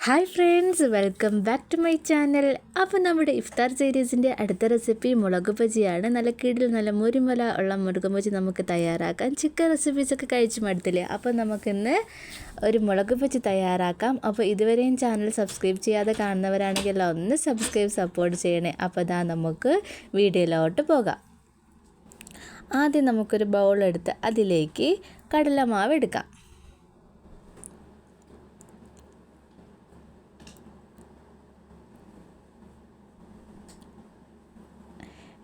Hi friends, welcome back to my channel. അപ്പോൾ നമ്മുടെ ഇഫ്താർ സീരീസിൻ്റെ അടുത്ത റെസിപ്പി മുളക് ബജിയാണ്. നല്ല കീടിൽ നല്ല മുരിമുല ഉള്ള മുളക് ബജി നമുക്ക് തയ്യാറാക്കാം. ചിക്കൻ റെസിപ്പീസൊക്കെ കഴിച്ച് മടുത്തില്ലേ? അപ്പോൾ നമുക്കിന്ന് ഒരു മുളക് ബജി തയ്യാറാക്കാം. അപ്പോൾ ഇതുവരെയും ചാനൽ സബ്സ്ക്രൈബ് ചെയ്യാതെ കാണുന്നവരാണെങ്കിൽ ഒന്ന് സപ്പോർട്ട് ചെയ്യണേ. അപ്പോൾ ഇതാ നമുക്ക് വീഡിയോയിലോട്ട് പോകാം. ആദ്യം നമുക്കൊരു ബൗളെടുത്ത് അതിലേക്ക് കടലമാവ് എടുക്കാം.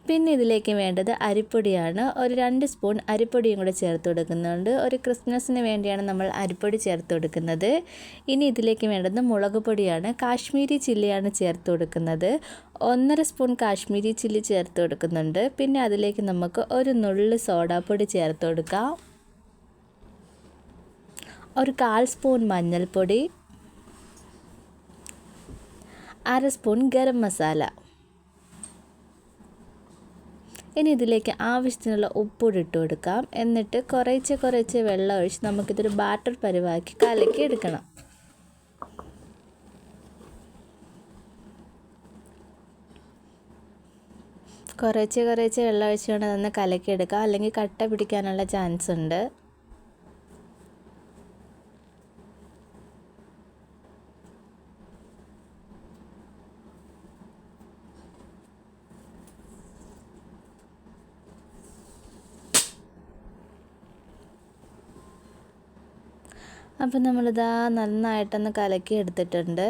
പിന്നെ ഇതിലേക്ക് വേണ്ടത് അരിപ്പൊടിയാണ്. ഒരു 2 സ്പൂൺ അരിപ്പൊടിയും കൂടെ ചേർത്ത് കൊടുക്കുന്നുണ്ട്. ഒരു ക്രിസ്മസിന് വേണ്ടിയാണ് നമ്മൾ അരിപ്പൊടി ചേർത്ത് കൊടുക്കുന്നത്. ഇനി ഇതിലേക്ക് വേണ്ടത് മുളക് പൊടിയാണ്. കാശ്മീരി ചില്ലിയാണ് ചേർത്ത് കൊടുക്കുന്നത്. 1.5 സ്പൂൺ കാശ്മീരി ചില്ലി ചേർത്ത് കൊടുക്കുന്നുണ്ട്. പിന്നെ അതിലേക്ക് നമുക്ക് ഒരു നുള്ള് സോഡാപ്പൊടി ചേർത്ത് കൊടുക്കാം. ഒരു 1/4 സ്പൂൺ മഞ്ഞൾപ്പൊടി, 1/2 സ്പൂൺ ഗരം മസാല. ഇനി ഇതിലേക്ക് ആവശ്യത്തിനുള്ള ഉപ്പൂടി ഇട്ട് കൊടുക്കാം. എന്നിട്ട് കുറേശ്ശെ വെള്ളം ഒഴിച്ച് നമുക്കിതൊരു ബാറ്റർ പരുവാക്കി കലക്കി എടുക്കണം. കുറേശ്ശെ വെള്ളം ഒഴിച്ചുകൊണ്ട് തന്നെ കലക്കി എടുക്കുക, അല്ലെങ്കിൽ കട്ട പിടിക്കാനുള്ള ചാൻസ് ഉണ്ട്. അപ്പം നമ്മളിതാ നന്നായിട്ടൊന്ന് കലക്കി എടുത്തിട്ടുണ്ട്.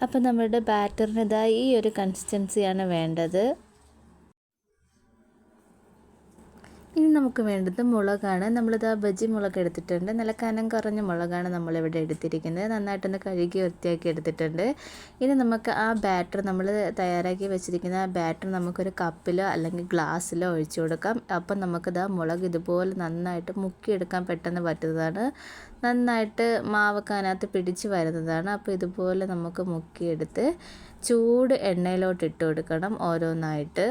അപ്പം നമ്മളുടെ ബാറ്ററിന് ഇതാ ഈ ഒരു കൺസിസ്റ്റൻസിയാണ് വേണ്ടത്. ഇനി നമുക്ക് വേണ്ടത് മുളകാണ്. നമ്മളിതാ ബജി മുളക് എടുത്തിട്ടുണ്ട്. നല്ല കനം കുറഞ്ഞ മുളകാണ് നമ്മളിവിടെ എടുത്തിരിക്കുന്നത്. നന്നായിട്ടൊന്ന് കഴുകി വൃത്തിയാക്കി എടുത്തിട്ടുണ്ട്. ഇനി നമുക്ക് ആ ബാറ്റർ നമ്മൾ തയ്യാറാക്കി വെച്ചിരിക്കുന്ന ആ ബാറ്റർ നമുക്കൊരു കപ്പിലോ അല്ലെങ്കിൽ ഗ്ലാസ്സിലോ ഒഴിച്ചു കൊടുക്കാം. അപ്പം നമുക്കിതാ മുളക് ഇതുപോലെ നന്നായിട്ട് മുക്കിയെടുക്കാൻ പെട്ടെന്ന് പറ്റുന്നതാണ്. നന്നായിട്ട് മാവൊക്കെ അതിനകത്ത് പിടിച്ച് വരുന്നതാണ്. അപ്പോൾ ഇതുപോലെ നമുക്ക് മുക്കിയെടുത്ത് ചൂട് എണ്ണയിലോട്ട് ഇട്ട് കൊടുക്കണം ഓരോന്നായിട്ട്.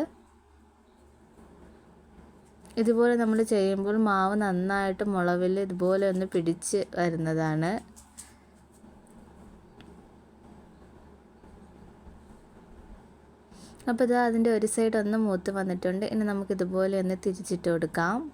ഇതുപോലെ നമ്മൾ ചെയ്യുമ്പോൾ മാവ് നന്നായിട്ട് മുളവിൽ ഇതുപോലെ ഒന്ന് പിടിച്ച് വരുന്നതാണ്. അപ്പോൾ ഇതാ അതിൻ്റെ ഒരു സൈഡ് ഒന്ന് മൂത്ത് വന്നിട്ടുണ്ട്. ഇനി നമുക്കിതുപോലെ ഒന്ന് തിരിച്ചിട്ട് കൊടുക്കാം.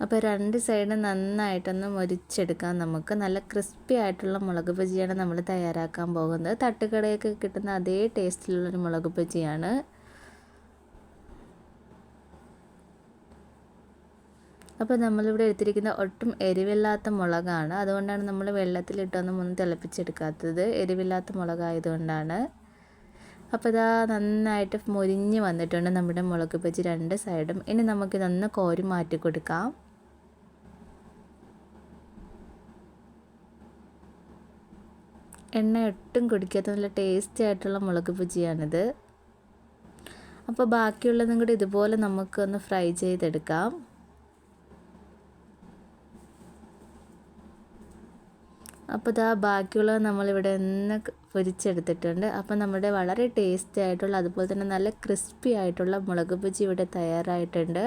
അപ്പോൾ 2 സൈഡ് നന്നായിട്ടൊന്ന് മൊരിച്ചെടുക്കാം. നമുക്ക് നല്ല ക്രിസ്പി ആയിട്ടുള്ള മുളക് ബജിയാണ് നമ്മൾ തയ്യാറാക്കാൻ പോകുന്നത്. തട്ടുകടയൊക്കെ കിട്ടുന്ന അതേ ടേസ്റ്റിലുള്ളൊരു മുളക് ബജിയാണ്. അപ്പോൾ നമ്മളിവിടെ എടുത്തിരിക്കുന്ന ഒട്ടും എരിവില്ലാത്ത മുളകാണ്. അതുകൊണ്ടാണ് നമ്മൾ വെള്ളത്തിലിട്ടൊന്നും തിളപ്പിച്ചെടുക്കാത്തത്. എരിവില്ലാത്ത മുളകായതുകൊണ്ടാണ്. അപ്പോൾ ഇതാ നന്നായിട്ട് മൊരിഞ്ഞ് വന്നിട്ടുണ്ട് നമ്മുടെ മുളക് ബജി 2 സൈഡും. ഇനി നമുക്കിതൊന്ന് കോരി മാറ്റി കൊടുക്കാം. എണ്ണ ഒട്ടും കുടിക്കാത്ത നല്ല ടേസ്റ്റി ആയിട്ടുള്ള മുളക് ബജിയാണിത്. അപ്പോൾ ബാക്കിയുള്ളതും കൂടി ഇതുപോലെ നമുക്കൊന്ന് ഫ്രൈ ചെയ്തെടുക്കാം. അപ്പോൾ ഇതാ ബാക്കിയുള്ളത് നമ്മളിവിടെ ഒന്ന് പൊരിച്ചെടുത്തിട്ടുണ്ട്. അപ്പോൾ നമ്മുടെ വളരെ ടേസ്റ്റി ആയിട്ടുള്ള അതുപോലെ തന്നെ നല്ല ക്രിസ്പി ആയിട്ടുള്ള മുളക് ബജി ഇവിടെ തയ്യാറായിട്ടുണ്ട്.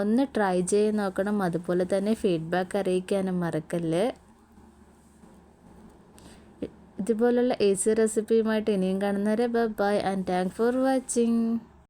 ഒന്ന് ട്രൈ ചെയ്ത് നോക്കണം. അതുപോലെ തന്നെ ഫീഡ്ബാക്ക് അറിയിക്കാനും മറക്കല്ല്. ഇതുപോലുള്ള ഈസി റെസിപ്പിയുമായിട്ട് ഇനിയും കാണുന്നവരെ bye and thank for watching.